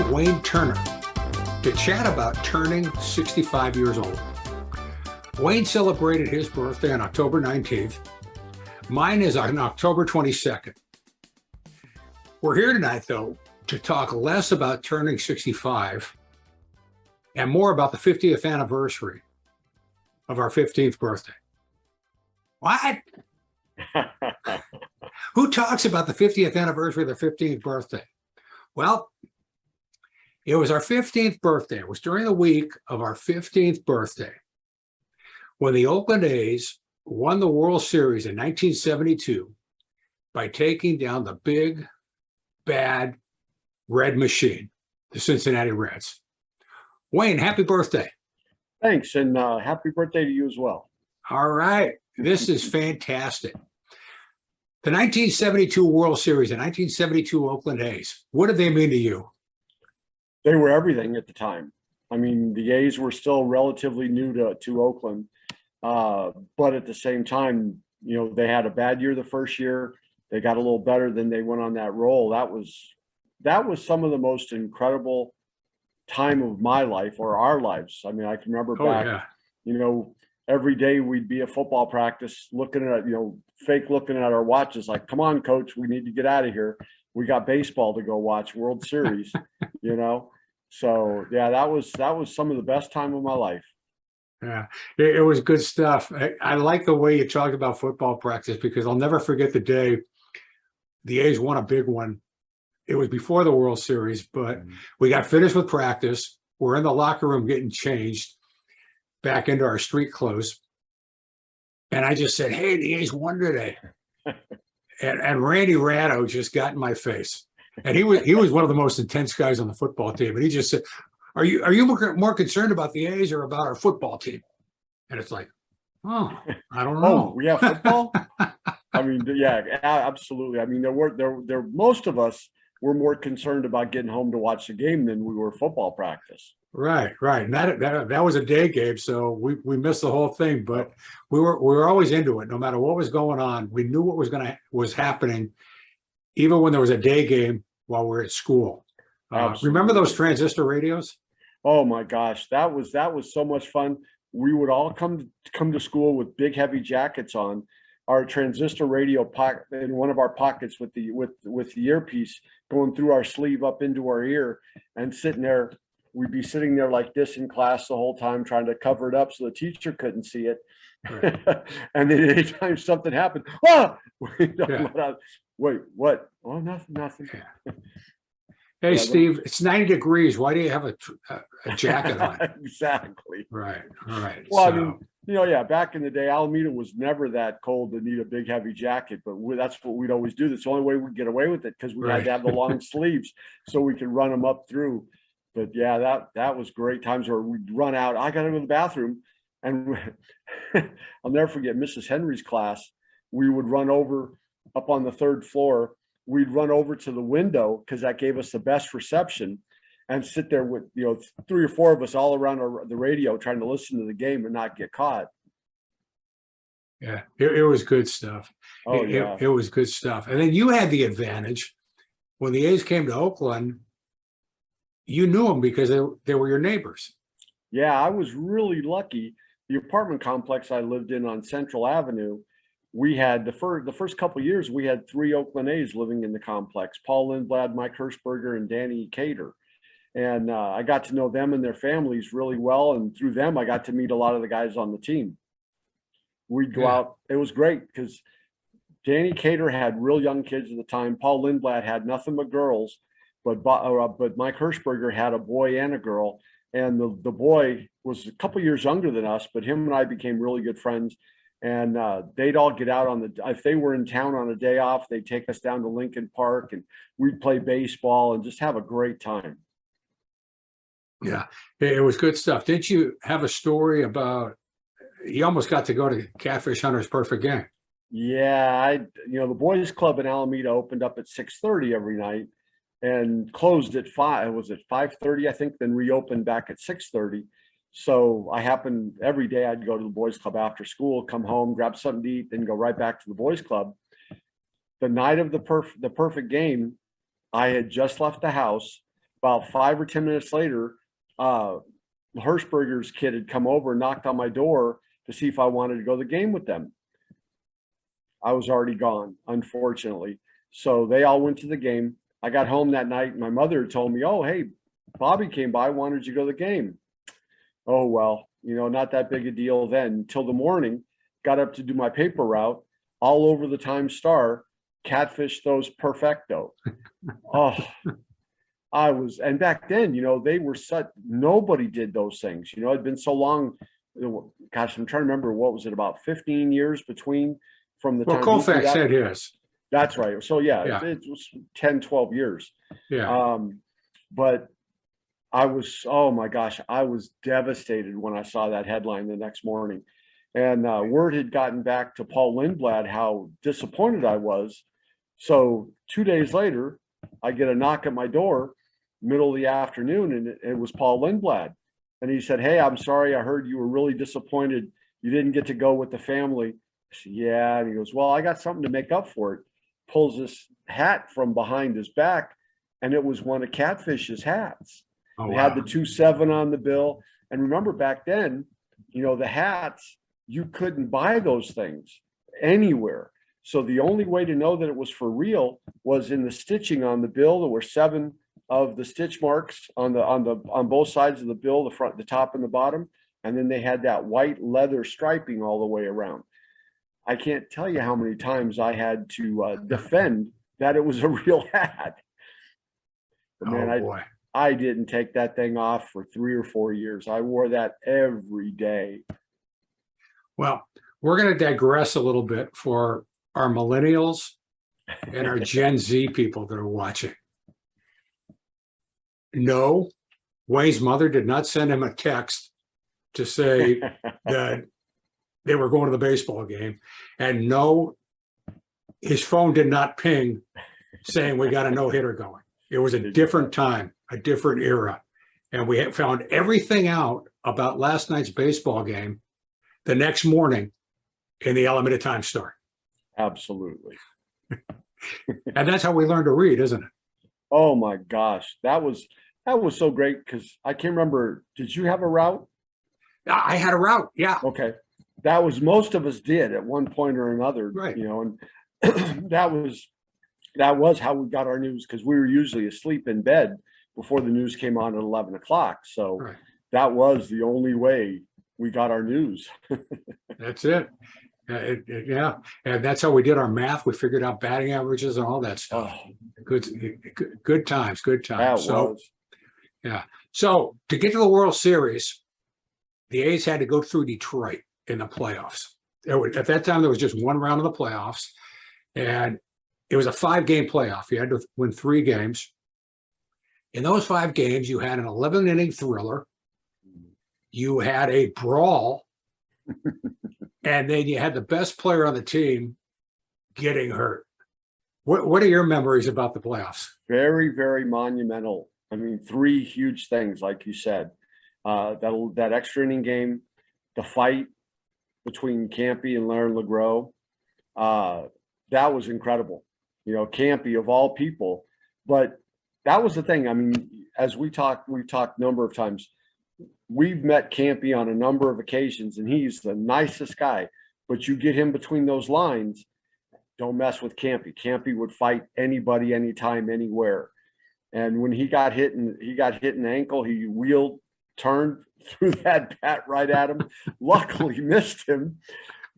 friend Wayne Turner to chat about turning 65 years old. Wayne celebrated his birthday on October 19th. Mine is on October 22nd. We're here tonight, though, to talk less about turning 65 and more about the 50th anniversary of our 15th birthday. What? Who talks about the 50th anniversary of the 15th birthday? Well, it was our 15th birthday. It was during the week of our 15th birthday when the Oakland A's won the World Series in 1972 by taking down the big, bad red machine, the Cincinnati Reds. Wayne, happy birthday. Thanks, and happy birthday to you as well. All right. This is fantastic. The 1972 World Series, the 1972 Oakland A's, what did they mean to you? They were everything at the time. I mean, the A's were still relatively new to Oakland, but at the same time, you know, they had a bad year the first year. They got a little better, then they went on that roll. That was some of the most incredible time of my life, or our lives. I mean, I can remember back, you know, every day we'd be at football practice looking at, you know, looking at our watches like, come on, coach, we need to get out of here. We got baseball to go watch, World Series, you know? So yeah, that was some of the best time of my life. Yeah, it was good stuff. I like the way you talked about football practice because I'll never forget the day the A's won a big one. It was before the World Series, but we got finished with practice. We're in the locker room getting changed back into our street clothes. And I just said, hey, the A's won today. and Randy Ratto just got in my face. And he was one of the most intense guys on the football team. And he just said, are you more concerned about the A's or about our football team? And it's like, oh, I don't know. Oh, we have football? I mean, yeah, absolutely. I mean, there most of us were more concerned about getting home to watch the game than we were football practice. Right. And that was a day game, so we missed the whole thing. But we were always into it, no matter what was going on. We knew what was happening, even when there was a day game while we're at school. Remember those transistor radios? Oh my gosh, that was so much fun. We would all come to school with big heavy jackets on, our transistor radio pocket in one of our pockets with the earpiece going through our sleeve up into our ear, and sitting there. We'd be sitting there like this in class the whole time, trying to cover it up so the teacher couldn't see it. Right. And then anytime something happened, wait, what? Oh, nothing. Yeah. Hey, Steve, it's 90 degrees. Why do you have a jacket on? Exactly. Right. All right. Well, I mean, you know, yeah, back in the day, Alameda was never that cold to need a big, heavy jacket, but that's what we'd always do. That's the only way we'd get away with it, because we had to have the long sleeves so we could run them up through. But yeah, that was great times where we'd run out. I got to go to the bathroom, and I'll never forget Mrs. Henry's class. We would run over up on the third floor. We'd run over to the window because that gave us the best reception, and sit there with, you know, 3 or 4 of us all around the radio trying to listen to the game and not get caught. Yeah, it was good stuff. Oh yeah, it was good stuff. And then you had the advantage when the A's came to Oakland. You knew them because they were your neighbors. Yeah, I was really lucky. The apartment complex I lived in on Central Avenue, we had the first couple of years, we had 3 Oakland A's living in the complex: Paul Lindblad, Mike Hirschberger, and Danny Cater. And I got to know them and their families really well. And through them, I got to meet a lot of the guys on the team. We'd go out. It was great because Danny Cater had real young kids at the time. Paul Lindblad had nothing but girls. But Mike Hirschberger had a boy and a girl, and the boy was a couple years younger than us, but him and I became really good friends. And they'd all get out if they were in town on a day off, they'd take us down to Lincoln Park, and we'd play baseball and just have a great time. Yeah, it was good stuff. Didn't you have a story about you almost got to go to Catfish Hunter's Perfect Game? Yeah, the boys club in Alameda opened up at 6:30 every night and closed at 5. Was it 5:30? I think, then reopened back at 6:30. So every day I'd go to the boys club after school, come home, grab something to eat, then go right back to the boys club. The night of the perfect game, I had just left the house. about 5 or 10 minutes later, Hirschberger's kid had come over and knocked on my door to see if I wanted to go to the game with them. I was already gone, unfortunately. So they all went to the game. I got home that night. My mother told me, "Oh, hey, Bobby came by. Wanted you to go to the game." Oh, well, not that big a deal then until the morning. Got up to do my paper route. All over the Times Star, Catfish throws perfecto. Oh, and back then, they were nobody did those things. It'd been so long. Gosh, I'm trying to remember, what was it, about 15 years between from the time. Colfax had his. That's right. So Yeah. it was 10, 12 years. Yeah. But oh my gosh, I was devastated when I saw that headline the next morning. And word had gotten back to Paul Lindblad how disappointed I was. So 2 days later, I get a knock at my door, middle of the afternoon, and it was Paul Lindblad. And he said, "Hey, I'm sorry, I heard you were really disappointed you didn't get to go with the family." I said, "Yeah." And he goes, "Well, I got something to make up for it." Pulls this hat from behind his back, and it was one of Catfish's hats. Oh, It wow. had the 2-7 on the bill. And remember back then, the hats, you couldn't buy those things anywhere. So the only way to know that it was for real was in the stitching on the bill. There were 7 of the stitch marks on both sides of the bill, the front, the top, and the bottom. And then they had that white leather striping all the way around. I can't tell you how many times I had to defend that it was a real hat. But man, boy. I didn't take that thing off for 3 or 4 years. I wore that every day. Well, we're going to digress a little bit for our millennials and our Gen Z people that are watching. No, Wayne's mother did not send him a text to say that they were going to the baseball game. And no, his phone did not ping saying we got a no-hitter going. It was a different time, a different era. And we had found everything out about last night's baseball game the next morning in the Alameda Times-Star. Absolutely. And that's how we learned to read, isn't it? Oh my gosh. That was so great because I can't remember. Did you have a route? I had a route. Yeah. Okay. That was, most of us did at one point or another, Right. And that was how we got our news, because we were usually asleep in bed before the news came on at 11 o'clock. So Right. that was the only way we got our news. That's it. Yeah. And that's how we did our math. We figured out batting averages and all that stuff. Oh, Good times. that So, was. yeah. So to get to the World Series, the A's had to go through Detroit in the playoffs. At that time, there was just one round of the playoffs, and it was a 5-game playoff. You had to win 3 games. In those 5 games, you had an 11-inning thriller. You had a brawl, and then you had the best player on the team getting hurt. What are your memories about the playoffs? Very, very monumental. I mean, 3 huge things, like you said. That extra inning game, the fight between Campy and Larry LeGros, that was incredible. Campy of all people. But that was the thing. I mean, as we've talked a number of times. We've met Campy on a number of occasions, and he's the nicest guy. But you get him between those lines, don't mess with Campy. Campy would fight anybody, anytime, anywhere. And when he got hit in the ankle, he turned, threw that bat right at him. Luckily missed him,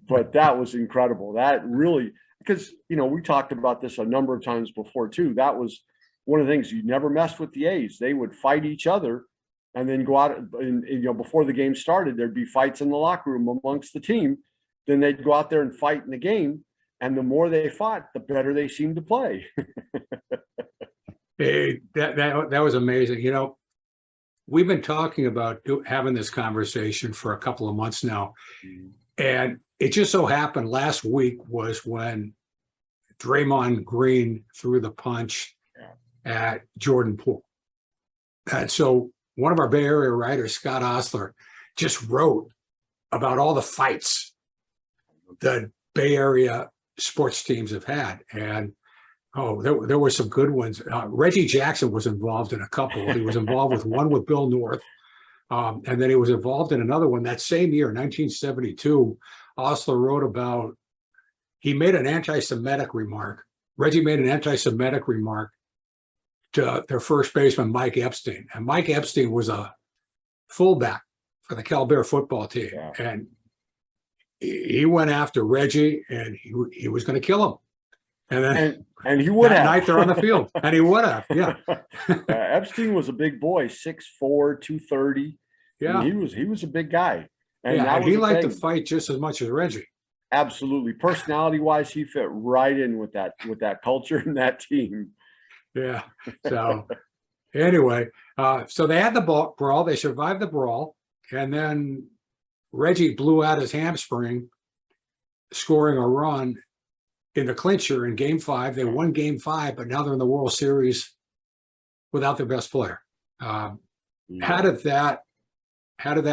but that was incredible. That really, because we talked about this a number of times before too. That was one of the things. You never messed with the A's. They would fight each other, and then go out and before the game started, there'd be fights in the locker room amongst the team. Then they'd go out there and fight in the game, and the more they fought, the better they seemed to play. Hey, that was amazing. We've been talking about having this conversation for a couple of months now, and it just so happened last week was when Draymond Green threw the punch at Jordan Poole. And so one of our Bay Area writers, Scott Osler, just wrote about all the fights that Bay Area sports teams have had. And Oh, there were some good ones. Reggie Jackson was involved in a couple. He was involved with one with Bill North. And then he was involved in another one that same year, 1972. Osler wrote about, he made an anti-Semitic remark. Reggie made an anti-Semitic remark to their first baseman, Mike Epstein. And Mike Epstein was a fullback for the Cal Bear football team. Yeah. And he went after Reggie, and he was going to kill him. And then and he would that have. night they're on the field, and he would have. Yeah. Epstein was a big boy, 6'4", 230. Yeah. I mean, he was a big guy. And yeah, that and was he the liked to thing. fight just as much as Reggie. Absolutely. Personality wise, he fit right in with that culture and that team. Yeah. So anyway, so they had the brawl. They survived the brawl, and then Reggie blew out his hamstring, scoring a run in the clincher in Game 5. They won Game 5, but now they're in the World Series without their best player. How did that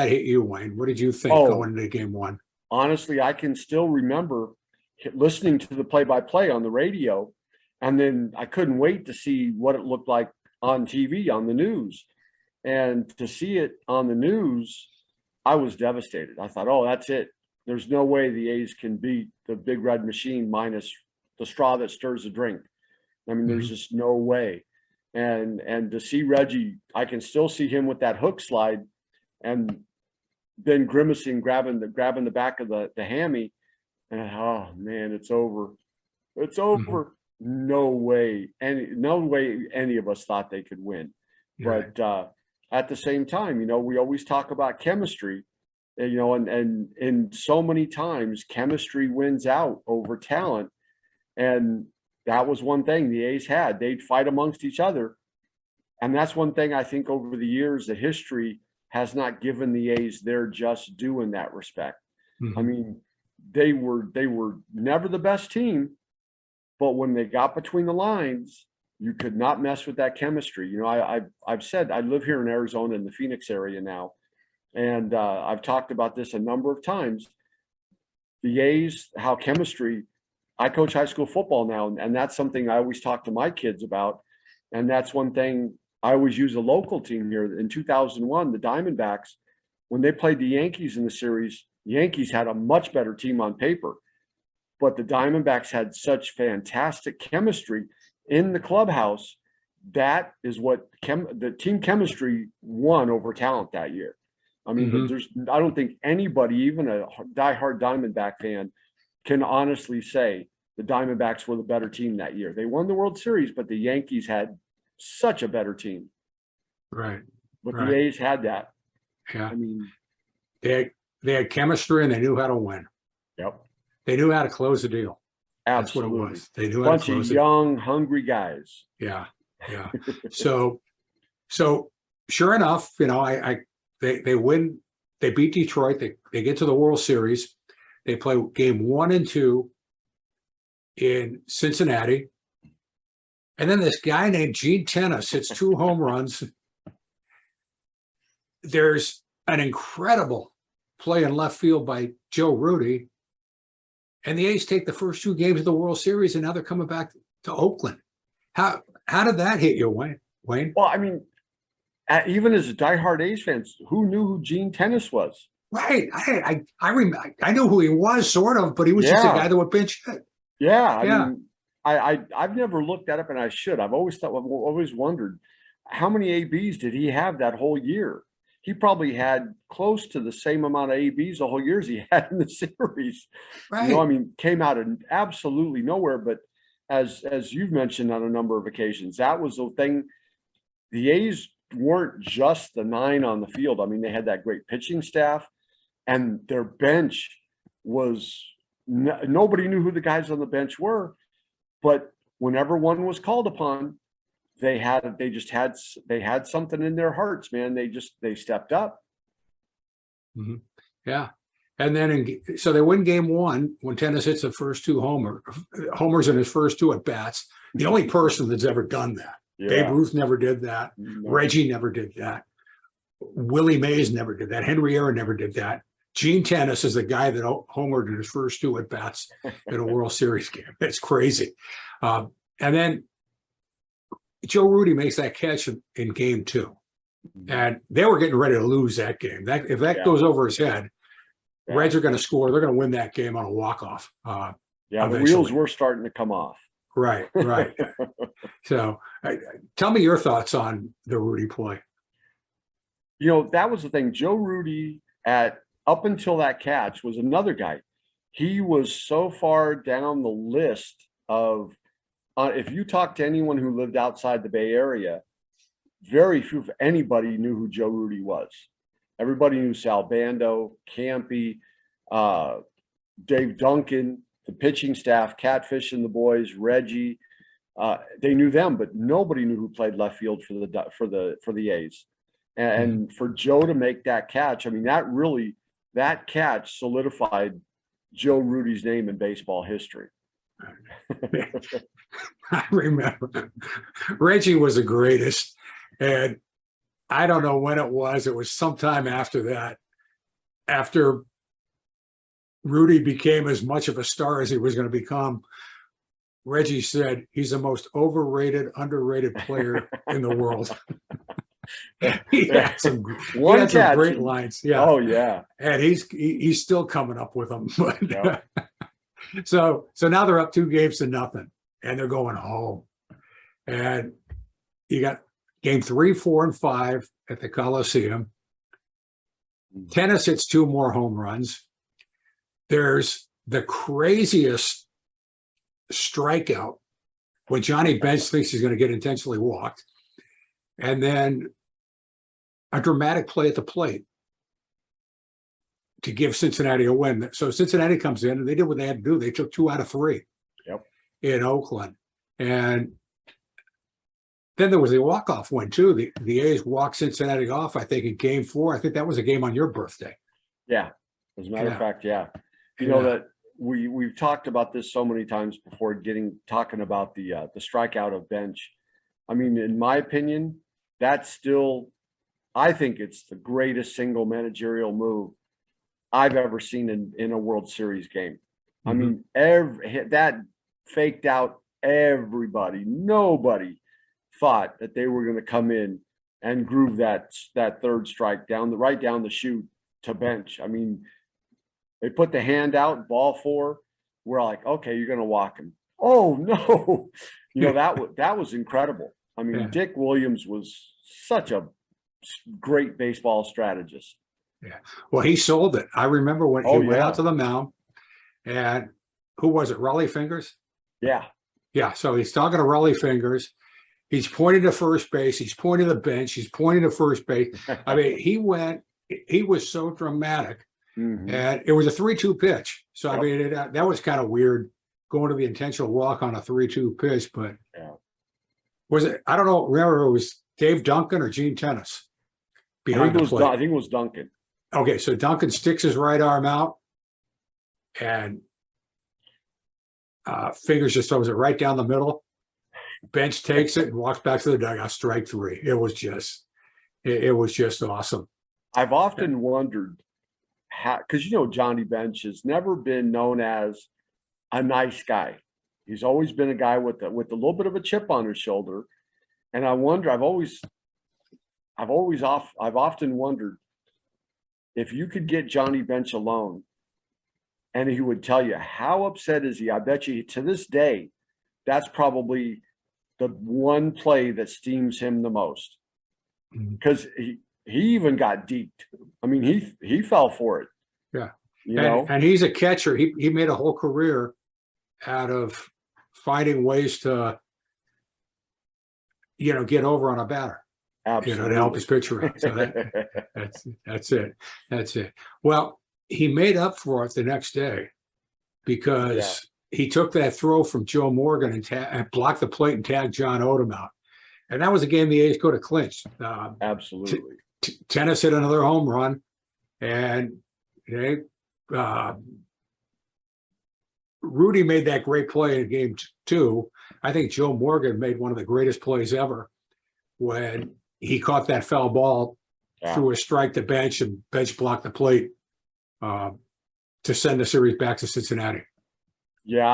hit you, Wayne? What did you think going into Game 1? Honestly, I can still remember listening to the play-by-play on the radio, and then I couldn't wait to see what it looked like on TV, on the news. And to see it on the news, I was devastated. I thought, oh, that's it. There's no way the A's can beat the Big Red Machine minus the straw that stirs the drink. I mean, there's just no way. And to see Reggie, I can still see him with that hook slide and then grimacing, grabbing the back of the hammy. And oh man, it's over. It's over. No way any of us thought they could win. Right. But at the same time, we always talk about chemistry, and so many times chemistry wins out over talent. And that was one thing the A's had. They'd fight amongst each other. And that's one thing I think over the years, the history has not given the A's their just due in that respect. I mean, they were never the best team, but when they got between the lines, you could not mess with that chemistry. I've said I live here in Arizona in the Phoenix area now, and I've talked about this a number of times. The A's, how chemistry. I coach high school football now, and that's something I always talk to my kids about. And that's one thing I always use a local team here. In 2001, the Diamondbacks, when they played the Yankees in the series, the Yankees had a much better team on paper, but the Diamondbacks had such fantastic chemistry in the clubhouse. That is what the team chemistry won over talent that year. I mean, I don't think anybody, even a diehard Diamondback fan, can honestly say the Diamondbacks were the better team that year. They won the World Series, but the Yankees had such a better team. Right. But the A's had that. Yeah. I mean, they had chemistry and they knew how to win. Yep. They knew how to close the deal. Absolutely. That's what it was. They knew how to close it. Bunch of young, hungry guys. Yeah. Yeah. So sure enough, they win. They beat Detroit. They get to the World Series. They play Game 1 and 2 in Cincinnati. And then this guy named Gene Tennis hits 2 home runs. There's an incredible play in left field by Joe Rudy. And the A's take the first 2 games of the World Series, and now they're coming back to Oakland. How did that hit you, Wayne? Well, I mean, even as a diehard A's fans, who knew who Gene Tennis was? Right. I remember. I knew who he was, sort of, but he was just a guy that would pinch hit. Yeah. I mean, I've never looked that up, and I should. I've always wondered how many ABs did he have that whole year? He probably had close to the same amount of ABs the whole year as he had in the series. Right. I mean, came out of absolutely nowhere. But as you've mentioned on a number of occasions, that was the thing. The A's weren't just the 9 on the field. I mean, they had that great pitching staff, and their bench was nobody knew who the guys on the bench were. But whenever one was called upon, they had something in their hearts, man. They stepped up. Yeah. And then so they win Game 1 when Tennis hits the first 2 homers in his first 2 at bats. The only person that's ever done that. Yeah. Babe Ruth never did that. No. Reggie never did that. Willie Mays never did that. Henry Aaron never did that. Gene Tennis is the guy that homered in his first 2 at bats in a World Series game. It's crazy. And then Joe Rudy makes that catch in game 2. And they were getting ready to lose that game. If that goes over his head, Reds are going to score. They're going to win that game on a walk-off. The eventually. wheels were starting to come off. Right. So tell me your thoughts on the Rudy play. That was the thing. Joe Rudy, up until that catch, was another guy. He was so far down the list of, if you talk to anyone who lived outside the Bay Area, very few, if anybody, knew who Joe Rudy was. Everybody knew Sal Bando, Campy, Dave Duncan, the pitching staff, Catfish and the boys, Reggie. They knew them, but nobody knew who played left field for the A's. And for Joe to make that catch, I mean, that catch solidified Joe Rudy's name in baseball history. I remember Reggie was the greatest. And I don't know when it was. It was sometime after that, after Rudy became as much of a star as he was going to become. Reggie said he's the most overrated, underrated player in the world. He had some great lines. Yeah. Oh yeah. And he's still coming up with them. But, so now they're up 2-0, and they're going home. And you got game 3, 4, and 5 at the Coliseum. Tennis hits 2 more home runs. There's the craziest strikeout when Johnny Bench thinks he's going to get intentionally walked. And then a dramatic play at the plate to give Cincinnati a win. So Cincinnati comes in and they did what they had to do. They took 2 out of 3 in Oakland. And then there was a walk-off win too. The A's walked Cincinnati off, I think, in game 4. I think that was a game on your birthday. Yeah. As a matter of fact, You know that we've talked about this so many times before, talking about the strikeout of Bench. I mean, in my opinion, I think it's the greatest single managerial move I've ever seen in a World Series game. I mean, that faked out everybody. Nobody thought that they were going to come in and groove that third strike right down the chute to Bench. I mean, they put the hand out, ball 4. We're like, okay, you're going to walk him. Oh no, that was incredible. I mean, Dick Williams was such a great baseball strategist. Yeah. Well, he sold it. I remember when he went out to the mound, and who was it? Raleigh Fingers? Yeah. Yeah. So he's talking to Raleigh Fingers. He's pointing to first base. He's pointing to the bench. He's pointing to first base. I mean, he was so dramatic. And it was a 3-2 pitch. So, I mean, that was kind of weird going to the intentional walk on a 3-2 pitch. But was it, I don't know, remember it was Dave Duncan or Gene Tennis behind the plate? I think it was Duncan. Okay, so Duncan sticks his right arm out and Fingers just throws it right down the middle. Bench takes it and walks back to the dugout, strike 3. It was just awesome. I've often wondered how, because Johnny Bench has never been known as a nice guy. He's always been a guy with a little bit of a chip on his shoulder. And I wonder, I've often wondered if you could get Johnny Bench alone and he would tell you how upset is he. I bet you to this day, that's probably the one play that steams him the most, because he even got deked. I mean, he fell for it. Yeah. And he's a catcher. He made a whole career out of finding ways to, get over on a batter. Absolutely. To help his pitcher out. So that's it. That's it. Well, he made up for it the next day because he took that throw from Joe Morgan and blocked the plate and tagged John Odom out. And that was a game the A's could have clinched. Absolutely. Tennis hit another home run, and Rudy made that great play in game 2. I think Joe Morgan made one of the greatest plays ever when he caught that foul ball, threw a strike to Bench, and Bench blocked the plate to send the series back to Cincinnati. Yeah,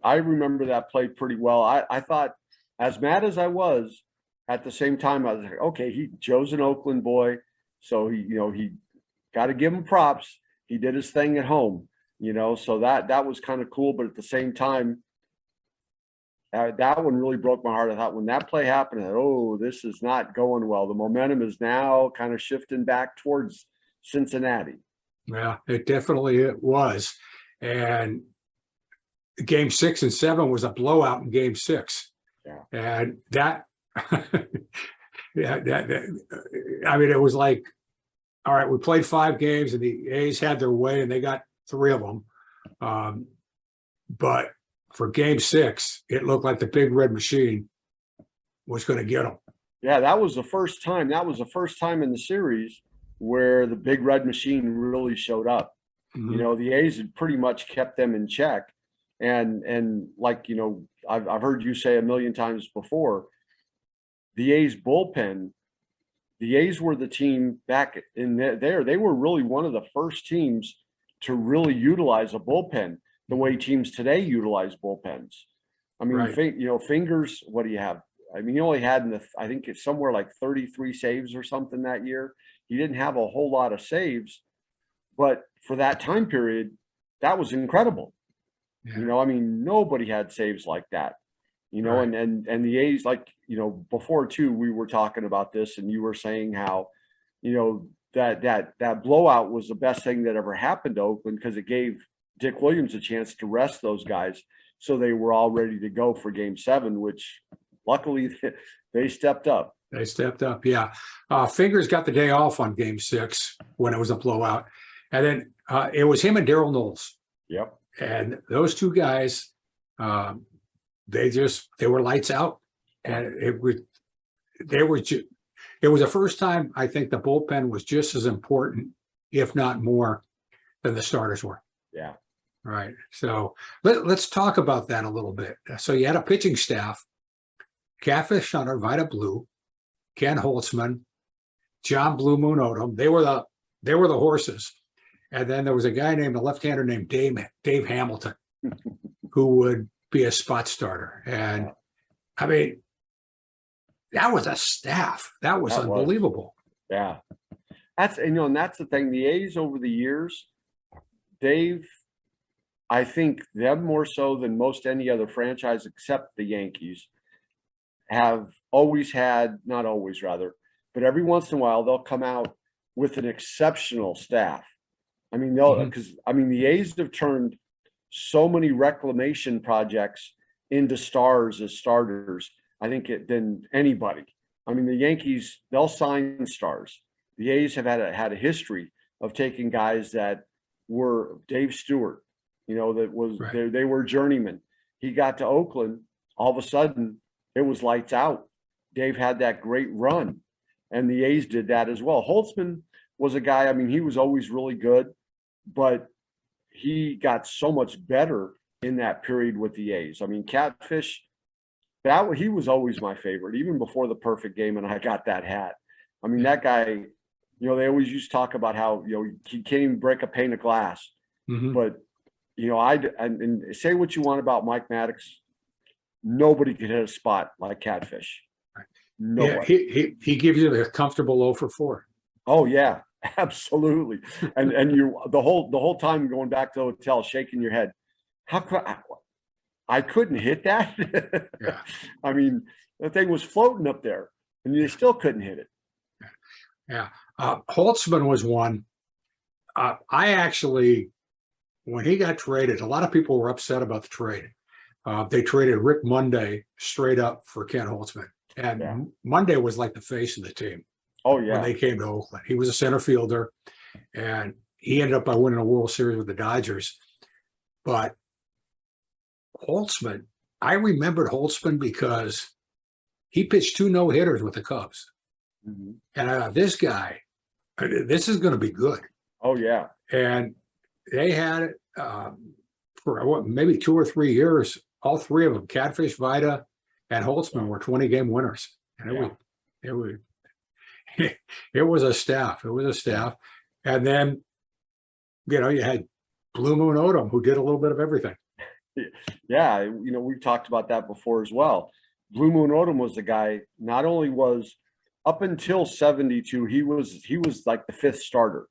I remember that play pretty well. I thought, as mad as I was, at the same time I was like, okay, Joe's an Oakland boy, so he got to give him props. He did his thing at home, so that was kind of cool. But at the same time, that one really broke my heart. I thought when that play happened, I thought, oh, this is not going well. The momentum is now kind of shifting back towards Cincinnati. Yeah, it was. And game 6 and 7 was a blowout in game 6. Yeah. And that, yeah, I mean, it was like, all right, we played 5 games and the A's had their way and they got 3 of them. But for game 6, it looked like the big red machine was going to get them. Yeah, that was the first time. That was the first time in the series where the big red machine really showed up. Mm-hmm. The A's had pretty much kept them in check. And like, I've heard you say a million times before, the A's bullpen, the A's were the team back in there. They were really one of the first teams to really utilize a bullpen the way teams today utilize bullpens. I mean, Right. Fingers, what do you have? I mean, he only had I think it's somewhere like 33 saves or something that year. He didn't have a whole lot of saves, but for that time period, that was incredible. Yeah. I mean, nobody had saves like that. Right. And the A's, like, before too, we were talking about this and you were saying how, that blowout was the best thing that ever happened to Oakland because it gave Dick Williams a chance to rest those guys so they were all ready to go for game 7, which luckily they stepped up. They stepped up. Yeah. Fingers got the day off on game 6 when it was a blowout. And then it was him and Daryl Knowles. Yep. And those 2 guys, they were lights out. And it was the first time I think the bullpen was just as important, if not more, than the starters were. Yeah. Right. So let's talk about that a little bit. So you had a pitching staff: Catfish Hunter, Vida Blue, Ken Holtzman, John Blue Moon Odom. They were the horses. And then there was a guy named, a left-hander named Dave Hamilton, who would be a spot starter. And I mean, that was a staff. That was unbelievable. Yeah. And that's the thing. The A's over the years, I think them more so than most any other franchise except the Yankees have always had, not always rather, but every once in a while they'll come out with an exceptional staff. I mean, the A's have turned so many reclamation projects into stars as starters, I think, than anybody. I mean, the Yankees, they'll sign stars. The A's have had a history of taking guys that were Dave Stewart, that was Right. they were journeymen. He got to Oakland, all of a sudden it was lights out. Dave had that great run, and the A's did that as well. Holtzman was a guy, I mean, he was always really good, but he got so much better in that period with the A's. I mean, Catfish, he was always my favorite, even before the perfect game, and I got that hat. I mean, that guy, they always used to talk about how, he can't even break a pane of glass. Mm-hmm. But, and say what you want about Mike Maddox, nobody could hit a spot like Catfish. Nobody. Yeah, he gives you the comfortable 0 for 4. Oh yeah, absolutely. And you the whole time going back to the hotel, shaking your head. How could I couldn't hit that? Yeah. I mean, the thing was floating up there, and you still couldn't hit it. Yeah. Holtzman was one. I actually, when he got traded, a lot of people were upset about the trade. They traded Rick Monday straight up for Ken Holtzman. And Monday was like the face of the team. Oh, yeah. When they came to Oakland. He was a center fielder, and he ended up by winning a World Series with the Dodgers. But Holtzman, I remembered Holtzman because he pitched 2 no-hitters with the Cubs. Mm-hmm. And this guy, this is going to be good. Oh, yeah. And they had it for maybe 2 or 3 years. All 3 of them, Catfish, Vida, and Holtzman, were 20-game winners. And it was a staff. It was a staff. And then, you had Blue Moon Odom, who did a little bit of everything. Yeah, we've talked about that before as well. Blue Moon Odom was the guy, not only was up until 72, he was like the fifth starter.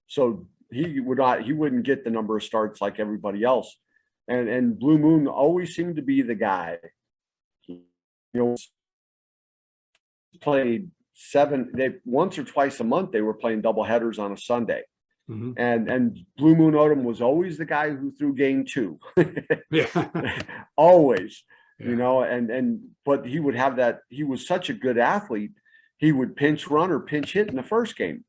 So he wouldn't get the number of starts like everybody else. And Blue Moon always seemed to be the guy. You know, played they once or twice a month they were playing double headers on a Sunday. Mhm. And Blue Moon Odom was always the guy who threw game two. Yeah. Always, Yeah. but he would have that. He was such a good athlete. He would pinch run or pinch hit in the first game,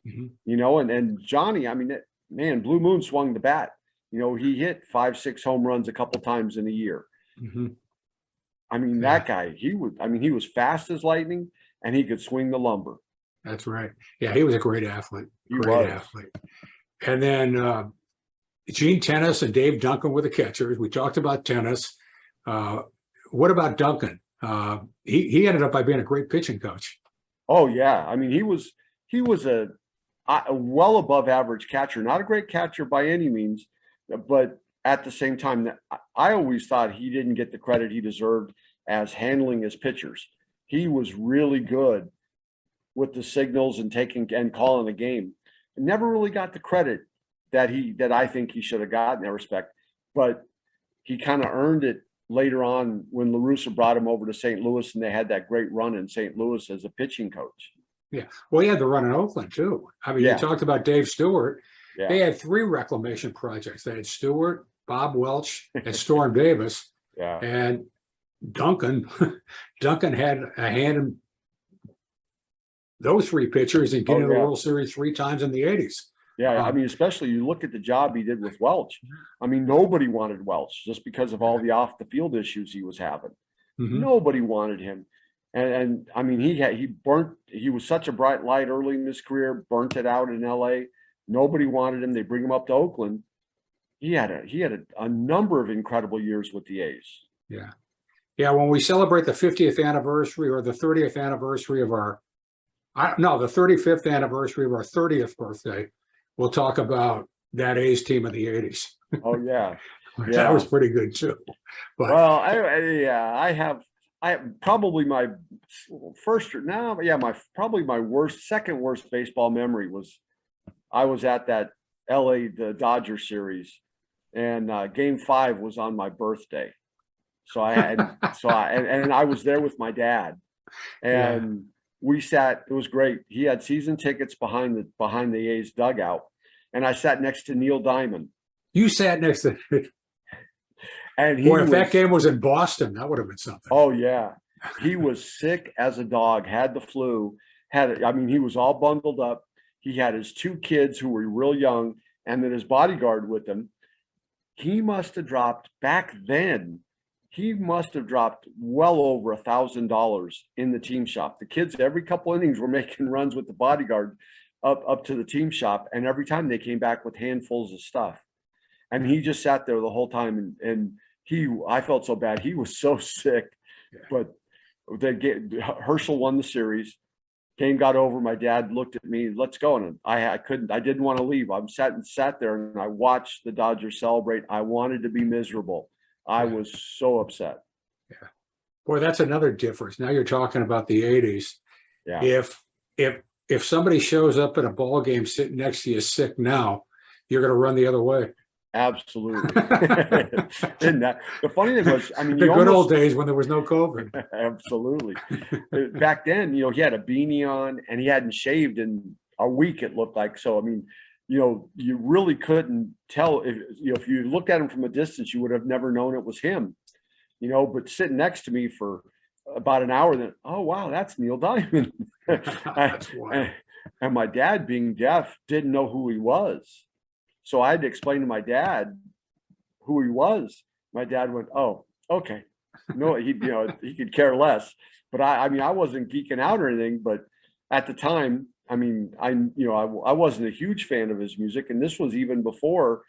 Mhm. and Johnny, I mean, man, Blue Moon swung the bat. He hit 5, 6 home runs a couple times in a year. Mhm. I mean, Yeah, that guy, he was fast as lightning and he could swing the lumber. that's right. Yeah, he was a great athlete. He Great was. athlete. And then Gene Tennis and Dave Duncan were the catchers. We talked about tennis. Uh, what about Duncan? He ended up by being a great pitching coach. Oh yeah. I mean, he was a well above average catcher, not a great catcher by any means, but at the same time, I always thought he didn't get the credit he deserved as handling his pitchers. He was really good with the signals and taking and calling the game. Never really got the credit that I think he should have gotten in that respect, but he kind of earned it later on when LaRussa brought him over to St. Louis and they had that great run in St. Louis as a pitching coach. Yeah. Well, he had the run in Oakland too. I mean, you Yeah, talked about Dave Stewart. yeah, They had 3 reclamation projects. They had Stewart, Bob Welch, and Storm Davis. yeah. And Duncan, Duncan had a hand in those 3 pitchers and Oh getting the yeah. World Series 3 times in the 80s. Yeah, I mean, especially you look at the job he did with Welch. I mean, nobody wanted Welch just because of all the off the field issues he was having. Mhm. Nobody wanted him. And I mean, he was such a bright light early in his career, burnt it out in LA. Nobody wanted him. They bring him up to Oakland. He had a number of incredible years with the A's. Yeah. Yeah. When we celebrate the 50th anniversary or the 30th anniversary of the 35th anniversary of our 30th birthday, we'll talk about that A's team of the 80s. Oh yeah. That was Yeah. pretty good too. But Well, yeah, I have probably my first no, yeah, probably my second worst baseball memory was I was at that the Dodger series, and Game 5 was on my birthday. So I had so I and I was there with my dad, yeah, and we sat. It was great. He had season tickets behind the A's dugout, and I sat next to Neil Diamond, you sat next to and he boy, if that was. game was in Boston, that would have been something. Oh yeah, he was sick as a dog. Had the flu. I mean, he was all bundled up. He had his 2 kids who were real young, and then his bodyguard with him. He must have dropped back then. He must have dropped well over $1,000 in the team shop. The kids every couple innings were making runs with the bodyguard up to the team shop, and every time they came back with handfuls of stuff. And he just sat there the whole time, and I felt so bad. He was so sick, Yeah. but Herschel won the series. Game got over. My dad looked at me, let's go. And I didn't want to leave. I sat there and I watched the Dodgers celebrate. I wanted to be miserable. I Yeah. was so upset. Yeah. Boy, that's another difference. Now you're talking about the 80s. Yeah, If somebody shows up at a ball game sitting next to you sick now, you're going to run the other way. absolutely. And the funny thing was, I mean, The good old days when there was no COVID. absolutely. Back then, he had a beanie on and he hadn't shaved in a week, it looked like. So, I mean, you really couldn't tell if you looked at him from a distance, you would have never known it was him, but sitting next to me for about an hour, then, oh, wow, that's Neil Diamond. That's wild. And my dad, being deaf, didn't know who he was. So I had to explain to my dad who he was. My dad went, "Oh, okay." No, he could care less. But I mean, I wasn't geeking out or anything. But at the time, I mean, I wasn't a huge fan of his music, and this was even before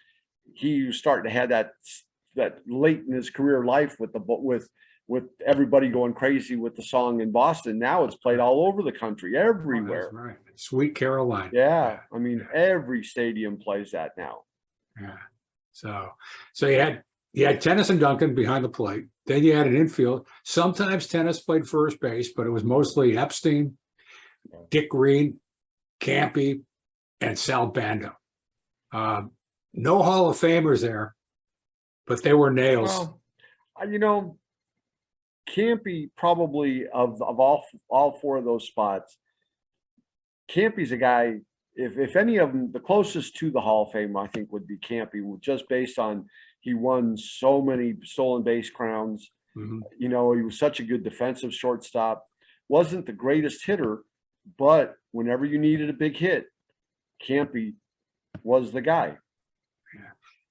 he was starting to have that late in his career life with everybody going crazy with the song in Boston. Now it's played all over the country, Oh, everywhere. that's right. Sweet Caroline. Yeah, I mean, every stadium plays that now. Yeah. So you had You had Tennis and Duncan behind the plate. Then you had an infield. Sometimes Tennis played first base, but it was mostly Epstein, Dick Green, Campy, and Sal Bando. No Hall of Famers there, but they were nails. Well, you know, Campy probably of all four of those spots, Campy's a guy. If any of them, the closest to the Hall of Fame, I think, would be Campy, just based on he won so many stolen base crowns. Mhm. You know, he was such a good defensive shortstop. Wasn't the greatest hitter, but whenever you needed a big hit, Campy was the guy.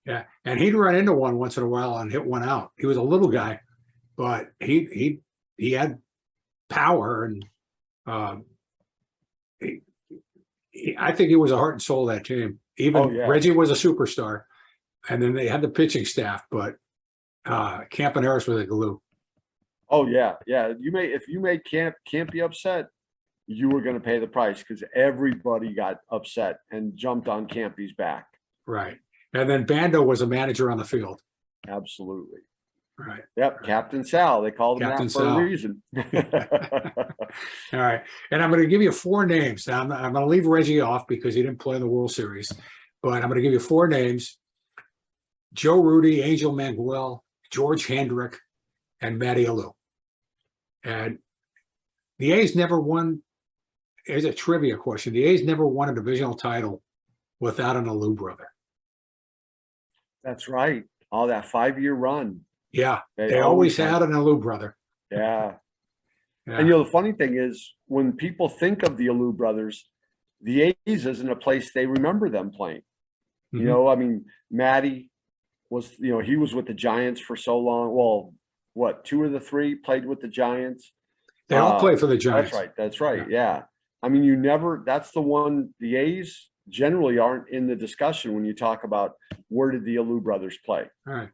Yeah, and he'd run into one once in a while and hit one out. He was a little guy, but he had power, and I think he was the heart and soul of that team. Even Reggie was a superstar, and then they had the pitching staff, but Camp and Harris was a glue. Oh yeah, yeah. If you made Campy upset, you were going to pay the price, because everybody got upset and jumped on Campy's back. Right. And then Bando was a manager on the field. Absolutely. Right. Yep. Right. Captain Sal. They called him Captain that for Sal. a reason. All right. And I'm going to give you 4 names. Now, I'm going to leave Reggie off because he didn't play in the World Series, but I'm going to give you 4 names: Joe Rudy, Angel Manuel, George Hendrick, and Matty Alou. And the A's never won. Here's a trivia question. The A's never won a divisional title without an Alou brother. That's right. All that 5-year run. Yeah. They always had an Alou brother. Yeah. Yeah. And the funny thing is, when people think of the Alou brothers, the A's isn't a place they remember them playing. Mm-hmm. I mean, Matty was, he was with the Giants for so long. Well, what, 2 of the 3 played with the Giants? They all played for the Giants. That's right. Yeah. I mean, that's the one. The A's generally aren't in the discussion when you talk about where did the Alou brothers play. All right.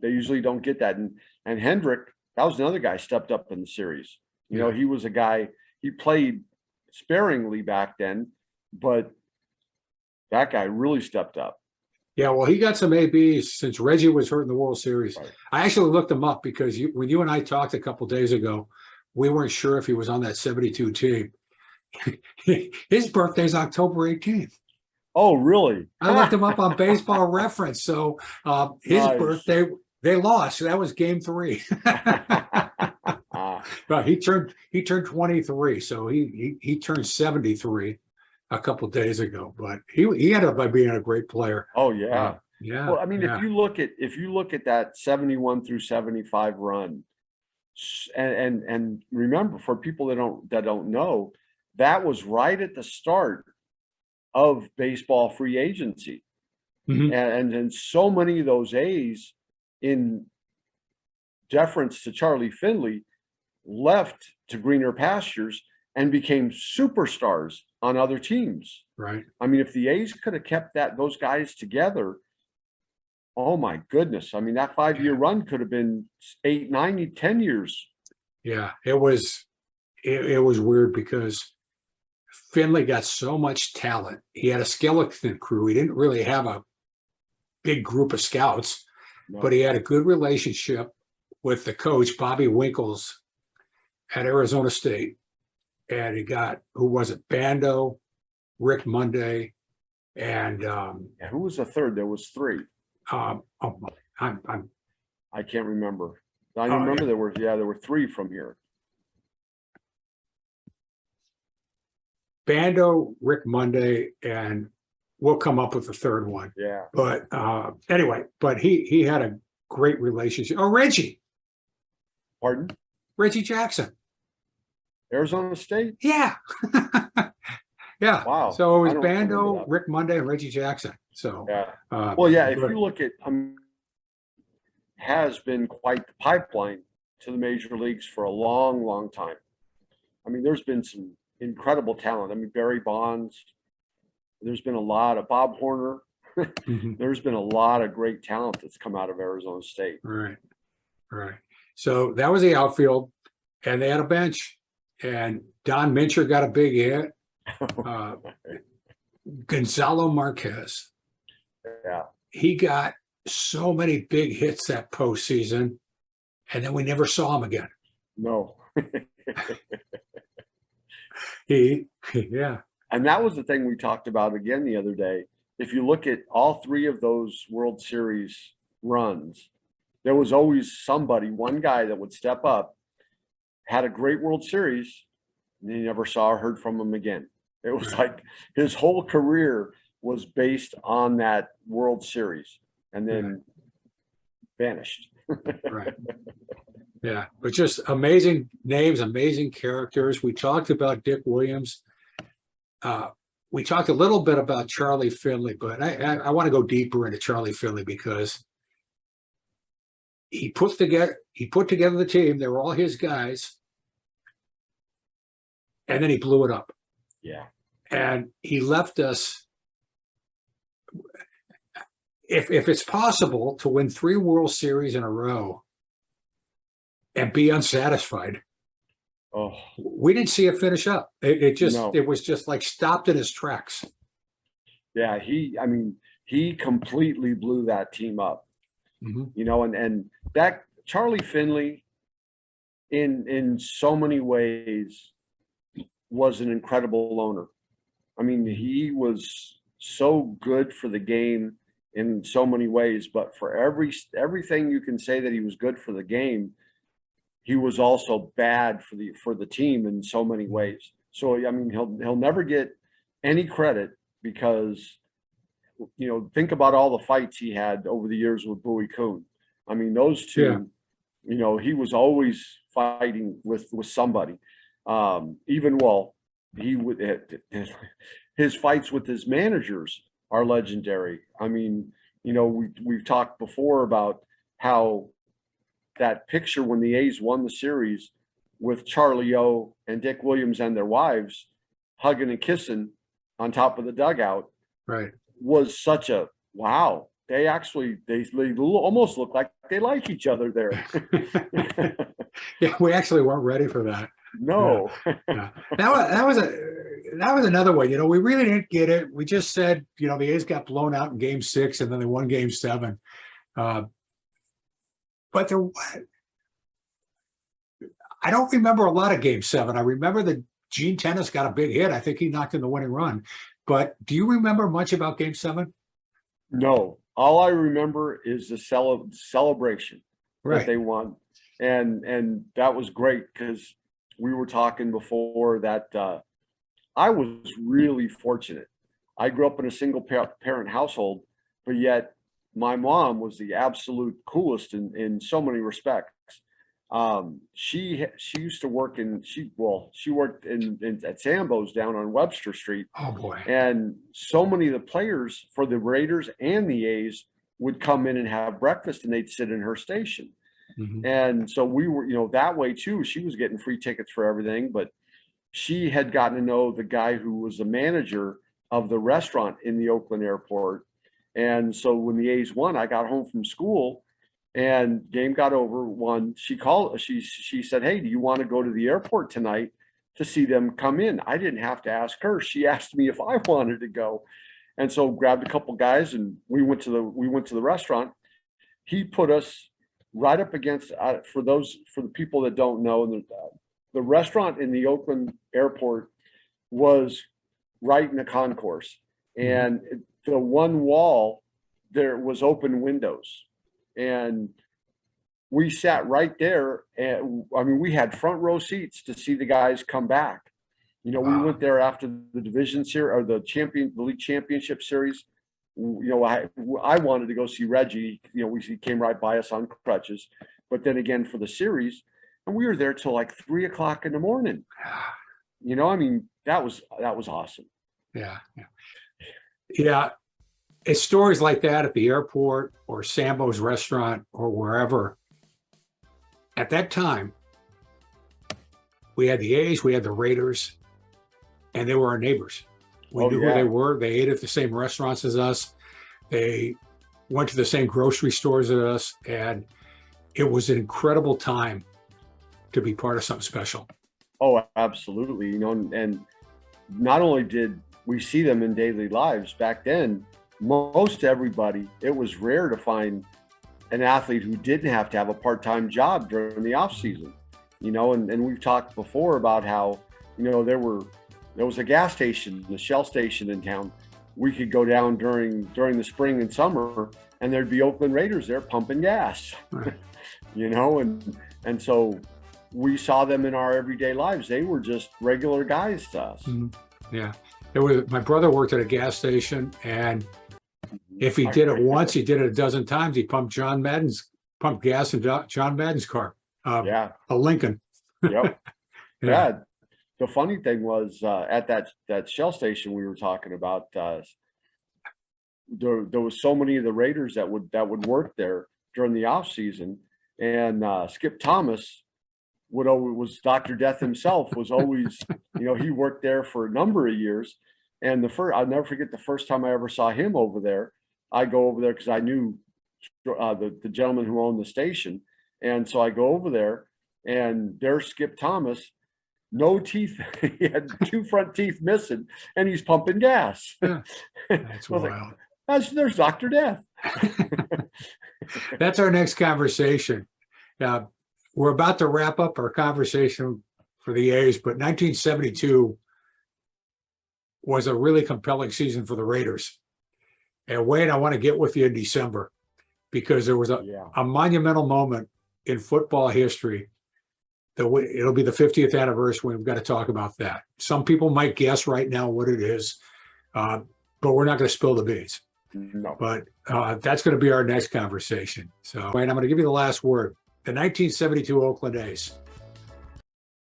They usually don't get that. And Hendrick, that was another guy stepped up in the series. He was a guy, he played sparingly back then, but that guy really stepped up. Yeah, well, he got some ABs since Reggie was hurt in the World Series. Right. I actually looked him up because when you and I talked a couple days ago, we weren't sure if he was on that 72 team. His birthday's October 18th. Oh, really? I looked him up on Baseball Reference. So his birthday, they lost. That was Game 3. But he turned 23, so he turned 73 a couple days ago. But he ended up by being a great player. Oh yeah, yeah. Well, I mean, if you look at that 71 through 75 run, and remember, for people that don't know, that was right at the start of baseball free agency. Mm-hmm. And so many of those A's, in deference to Charlie Finley, left to greener pastures and became superstars on other teams. Right. I mean, if the A's could have kept those guys together, oh my goodness. I mean, that 5-year run could have been 8, 9, 10 years. Yeah, it was weird because Finley got so much talent. He had a skeleton crew. He didn't really have a big group of scouts, but he had a good relationship with the coach, Bobby Winkles, at Arizona State. And he got, who was it? Bando, Rick Monday, and who was the third? There was 3. I can't remember. I remember there were 3 from here. Bando, Rick Monday, and we'll come up with the third one. Yeah. But anyway, but he had a great relationship. Oh, Reggie. Pardon? Reggie Jackson. Arizona State? Yeah. Yeah. Wow. So it was Bando, Rick Monday, and Reggie Jackson. So yeah. If you look at, has been quite the pipeline to the major leagues for a long, long time. I mean, there's been some incredible talent. I mean, Barry Bonds. There's been a lot of Bob Horner. mm-hmm. There's been a lot of great talent that's come out of Arizona State. Right. So that was the outfield, and they had a bench, and Don Mincher got a big hit. Gonzalo Marquez. Yeah. He got so many big hits that postseason, and then we never saw him again. No. Yeah. And that was the thing we talked about again the other day. If you look at all three of those World Series runs, there was always somebody, one guy that would step up, had a great World Series, and you never saw or heard from him again. It was Right. like his whole career was based on that World Series and then vanished. Right. Yeah, but just amazing names, amazing characters. We talked about Dick Williams. We talked a little bit about Charlie Finley, but I want to go deeper into Charlie Finley because he put together the team. They were all his guys, and then he blew it up. Yeah. And he left us. If it's possible to win 3 World Series in a row and be unsatisfied, Oh, we didn't see it finish up. No. It was just like stopped in his tracks. yeah. He completely blew that team up, Mhm. and that Charlie Finley in so many ways was an incredible owner. I mean, he was so good for the game in so many ways, but for everything you can say that he was good for the game, he was also bad for the team in so many ways. So I mean, he'll never get any credit because think about all the fights he had over the years with Bowie Kuhn. I mean, those two, he was always fighting with somebody. Even he would his fights with his managers are legendary. I mean, we've talked before about how that picture when the A's won the series with Charlie O and Dick Williams and their wives hugging and kissing on top of the dugout Right. was such a wow. They almost look like they like each other there. Yeah, we actually weren't ready for that. No. Yeah. That was another way. We really didn't get it. We just said, the A's got blown out in Game 6, and then they won Game 7. But I don't remember a lot of Game 7. I remember that Gene Tennis got a big hit. I think he knocked in the winning run. But do you remember much about Game 7? No. All I remember is the celebration that Right. they won. And that was great because we were talking before that I was really fortunate. I grew up in a single parent household, but yet my mom was the absolute coolest in so many respects. She used to work she worked at Sambo's down on Webster Street. Oh boy. And so many of the players for the Raiders and the A's would come in and have breakfast, and they'd sit in her station. Mhm. And so we were, that way too. She was getting free tickets for everything, but she had gotten to know the guy who was the manager of the restaurant in the Oakland airport. And so when the A's won, I got home from school and game got over, won. She said, "Hey, do you want to go to the airport tonight to see them come in?" I didn't have to ask her. She asked me if I wanted to go. And so grabbed a couple guys and we went to the restaurant. He put us right up against, for the people that don't know, the restaurant in the Oakland airport was right in the concourse, and the one wall there was open windows, and we sat right there. And I mean, we had front row seats to see the guys come back. We went there after the division series or the league championship series. I wanted to go see Reggie. He came right by us on crutches, but then again for the series, and we were there till like 3 o'clock in the morning. I mean, that was awesome. Yeah. Yeah. It's stories like that at the airport or Sambo's restaurant or wherever. At that time, we had the A's, we had the Raiders, and they were our neighbors. We knew who they were. They ate at the same restaurants as us. They went to the same grocery stores as us. And it was an incredible time to be part of something special. Oh, absolutely. And not only did we see them in daily lives back then, most everybody, it was rare to find an athlete who didn't have to have a part-time job during the off season, and we've talked before about how, there was a gas station, the Shell station in town. We could go down during the spring and summer, and there'd be Oakland Raiders there pumping gas, Right. and so we saw them in our everyday lives. They were just regular guys to us. Mhm. Yeah. My brother worked at a gas station, and if he did it once, he did it a dozen times. He pumped gas in John Madden's car, Yeah. a Lincoln. Yep. Yeah. Yeah. The funny thing was, at that Shell station we were talking about, there was so many of the Raiders that would work there during the off season, and Skip Thomas was Dr. Death himself, was always, he worked there for a number of years. And I'll never forget the first time I ever saw him over there. I go over there because I knew the gentleman who owned the station. And so I go over there, and there's Skip Thomas, no teeth. He had 2 front teeth missing, and he's pumping gas. Yeah. That's I was wild. like, there's Dr. Death. That's our next conversation. We're about to wrap up our conversation for the A's, but 1972 was a really compelling season for the Raiders. And Wayne, I want to get with you in December because there was Yeah. a monumental moment in football history. It'll be the 50th anniversary. We've got to talk about that. Some people might guess right now what it is, but we're not going to spill the beans. No. But that's going to be our next conversation. So, Wayne, I'm going to give you the last word. The 1972 Oakland A's.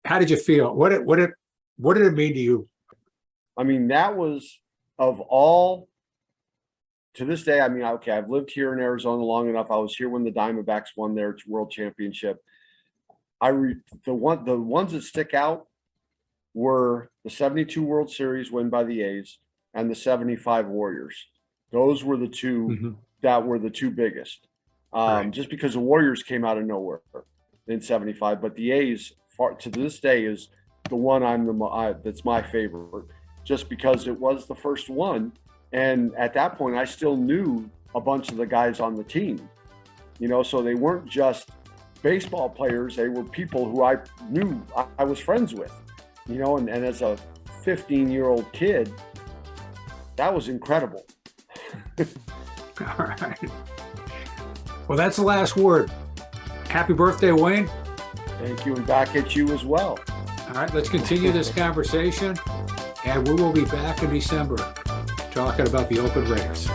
How did you feel? What did it mean to you? I mean, that was, of all, to this day, I mean, okay, I've lived here in Arizona long enough. I was here when the Diamondbacks won their world championship. The ones that stick out were the 72 World Series win by the A's and the 75 Warriors. Those were the two that were the two biggest. Right. Just because the Warriors came out of nowhere in 75, but the A's, to this day, is the one that's my favorite, just because it was the first one. And at that point, I still knew a bunch of the guys on the team, so they weren't just baseball players. They were people who I knew I was friends with, and as a 15-year-old kid, that was incredible. All right. Well, that's the last word. Happy birthday, Wayne. Thank you, and back at you as well. All right, let's continue this conversation, and we will be back in December talking about the Oakland Raiders.